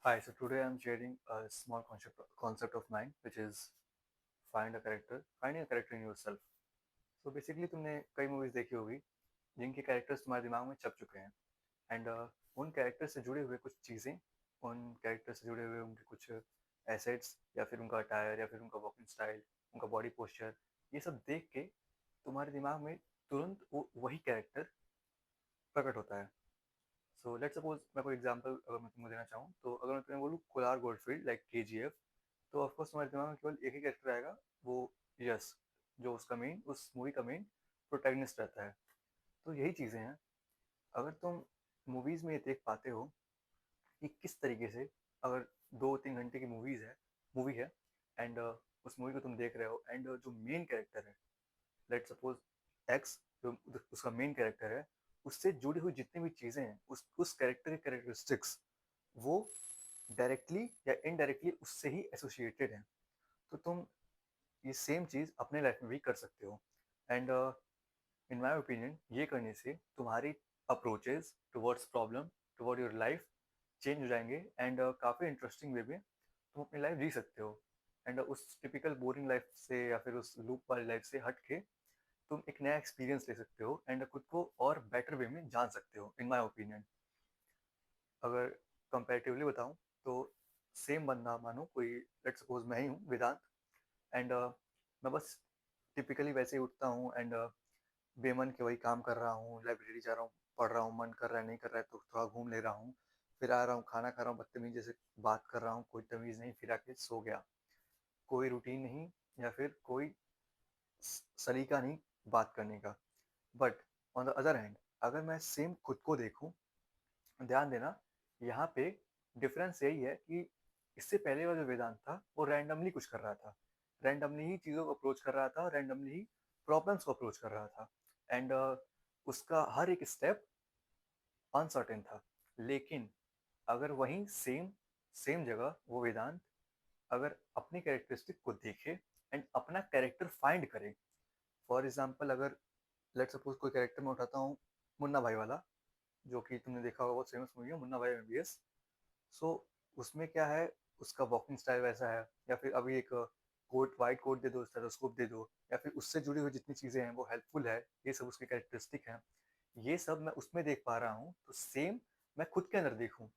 Hi, so today I'm sharing a small concept of mine, which is finding a character in yourself. So basically तुमने कई movies देखी होगी जिनके characters तुम्हारे दिमाग में छप चुके हैं एंड उन कैरेक्टर से जुड़े हुए कुछ चीज़ें, उन कैरेक्टर से जुड़े हुए उनके कुछ एसेट्स या फिर उनका अटायर या फिर उनका वॉकिंग स्टाइल, उनका बॉडी पोस्चर, ये सब देख के तुम्हारे दिमाग में तुरंत वही कैरेक्टर प्रकट होता है। सो लेट्स सपोज मैं कोई एग्जांपल अगर मैं तुमको देना चाहूँ, तो अगर मैं तुम्हें बोलूँ कोलार गोल्डफील्ड लाइक केजीएफ, तो ऑफकोर्स तुम्हारे दिमाग में केवल एक ही कैरेक्टर आएगा, वो यस, जो उसका मेन उस मूवी का मेन प्रोटैगनिस्ट रहता है। तो यही चीज़ें हैं, अगर तुम मूवीज़ में ये देख पाते हो कि किस तरीके से, अगर 2-3 घंटे की मूवी है एंड उस मूवी को तुम देख रहे हो एंड जो मेन कैरेक्टर है, लेट सपोज एक्स, जो उसका मेन कैरेक्टर है, उससे जुड़ी हुई जितनी भी चीज़ें हैं, उस कैरेक्टर के कैरेक्टरिस्टिक्स, वो डायरेक्टली या इनडायरेक्टली उससे ही एसोसिएटेड हैं। तो तुम ये सेम चीज़ अपने लाइफ में भी कर सकते हो एंड इन माय ओपिनियन ये करने से तुम्हारी approaches towards problem, toward your life change हो जाएंगे एंड काफ़ी इंटरेस्टिंग वे में तुम अपनी लाइफ जी सकते हो एंड उस टिपिकल बोरिंग लाइफ से या फिर उस लूप वाली लाइफ से हट के तुम एक नया एक्सपीरियंस ले सकते हो एंड खुद को और बेटर वे में जान सकते हो इन माय ओपिनियन। अगर कंपैरेटिवली बताऊं तो सेम बंदा मानो कोई, लेट्स सपोज मैं ही हूँ वेदांत एंड मैं बस टिपिकली वैसे ही उठता हूँ एंड बेमन के वही काम कर रहा हूँ, लाइब्रेरी जा रहा हूँ, पढ़ रहा हूँ, मन कर रहा है नहीं कर रहा है तो थोड़ा घूम ले रहा हूँ, फिर आ रहा हूँ, खाना खा रहा हूँ, बदतमीज जैसे बात कर रहा हूँ, कोई तमीज़ नहीं, फिर आके सो गया। कोई रूटीन नहीं या फिर कोई सलीका नहीं बात करने का। But on the other hand, अगर मैं सेम खुद को देखूं, ध्यान देना, यहाँ पे डिफरेंस यही है कि इससे पहले वाला जो वेदांत था वो रैंडमली कुछ कर रहा था, रैंडमली ही चीज़ों को अप्रोच कर रहा था, रैंडमली ही प्रॉब्लम्स को अप्रोच कर रहा था एंड उसका हर एक स्टेप अनसर्टेन था। लेकिन अगर वहीं सेम सेम जगह वो वेदांत अगर अपनी कैरेक्टरिस्टिक को देखे एंड अपना कैरेक्टर फाइंड करे, फॉर एग्जाम्पल अगर लेट सपोज कोई कैरेक्टर मैं उठाता हूँ, मुन्ना भाई वाला, जो कि तुमने देखा होगा, बहुत फेमस मूवी है मुन्ना भाई एमबीबीएस। सो उसमें क्या है, उसका वॉकिंग स्टाइल वैसा है, या फिर अभी एक कोट, वाइट कोट दे दो, स्टेथोस्कोप दे दो, या फिर उससे जुड़ी हुई जितनी चीज़ें हैं वो हेल्पफुल है, ये सब उसके कैरेक्टरिस्टिक हैं। ये सब मैं उसमें देख पा रहा हूँ, तो सेम मैं खुद के अंदर देखूँ।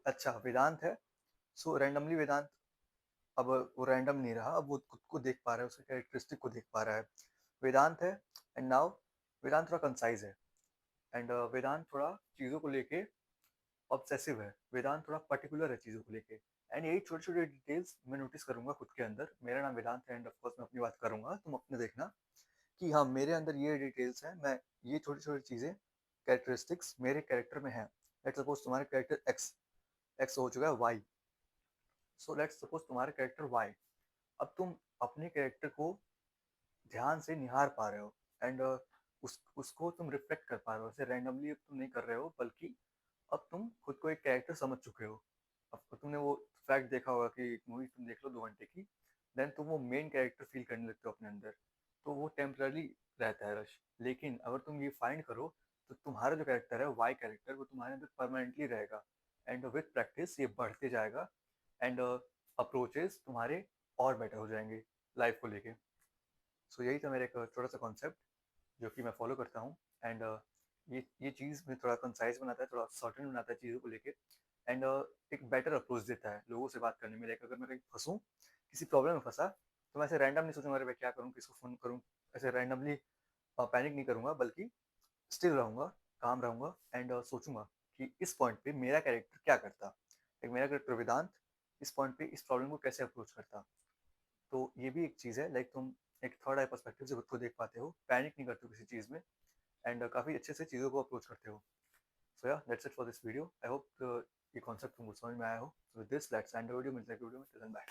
अच्छा वेदांत है, सो रैंडमली वेदांत, अब वो रैंडम नहीं रहा, अब वो खुद को देख पा रहा है, उसके कैरेक्टरिस्टिक को देख पा रहा है। वेदांत है एंड नाउ वेदांत थोड़ा कंसाइज है एंड वेदांत थोड़ा चीज़ों को लेके ऑब्सेसिव है, वेदांत थोड़ा पर्टिकुलर है चीज़ों को लेके एंड यही छोटे छोटे डिटेल्स मैं नोटिस करूंगा खुद के अंदर। मेरा नाम वेदांत है एंड ऑफकोर्स मैं अपनी बात करूंगा, तुम अपने देखना कि हाँ मेरे अंदर ये डिटेल्स हैं, मैं ये छोटी छोटी चीज़ें, कैरेक्टरिस्टिक्स मेरे कैरेक्टर में हैं। लेट्स सपोज तुम्हारे कैरेक्टर एक्स, एक्स हो चुका है वाई, सो लेट्स सपोज तुम्हारे कैरेक्टर वाई, अब तुम अपने कैरेक्टर को ध्यान से निहार पा रहे हो एंड उसको तुम रिफ्लेक्ट कर पा रहे हो, ऐसे रैंडमली अब तुम नहीं कर रहे हो, बल्कि अब तुम खुद को एक कैरेक्टर समझ चुके हो। अब तो तुमने वो फैक्ट देखा होगा कि एक मूवी तुम देख लो 2 घंटे की, देन तुम वो मेन कैरेक्टर फील करने लगते हो अपने अंदर, तो वो टेम्पररी रहता है रश। लेकिन अगर तुम ये फाइंड करो, तो तुम्हारा जो कैरेक्टर है वाई कैरेक्टर, वो तुम्हारे अंदर परमानेंटली रहेगा एंड विथ प्रैक्टिस ये बढ़ते जाएगा एंड अप्रोचेस तुम्हारे और बेटर हो जाएंगे लाइफ को लेके। सो यही था मेरा एक छोटा सा कॉन्सेप्ट जो कि मैं फॉलो करता हूँ एंड ये चीज़ में थोड़ा कंसाइज बनाता है, थोड़ा सर्टेन बनाता है चीज़ों को लेके एंड एक बेटर अप्रोच देता है लोगों से बात करने में। लाइक अगर मैं कहीं फंसूँ, किसी प्रॉब्लम में फंसा, तो मैं ऐसे रैंडम नहीं सोचूंगा अरे मैं क्या करूँ, किसको फ़ोन करूँ, ऐसे रैंडमली पैनिक नहीं करूँगा, बल्कि स्टिल रहूँगा, काम रहूँगा एंड सोचूंगा कि इस पॉइंट पे मेरा कैरेक्टर क्या करता, एक मेरा कैरेक्टर वेदांत इस पॉइंट पे इस प्रॉब्लम को कैसे अप्रोच करता। तो ये भी एक चीज़ है, लाइक तुम एक थर्ड आई पर्सपेक्टिव से खुद को देख पाते हो, पैनिक नहीं करते हो किसी चीज़ में एंड काफ़ी अच्छे से चीज़ों को अप्रोच करते हो। सो या that's it for this video, I hope ये कॉन्सेप्ट तुमको समझ में आया हो। So with this let's end the video, मिलते हैं वीडियो में, टिल देन बाय।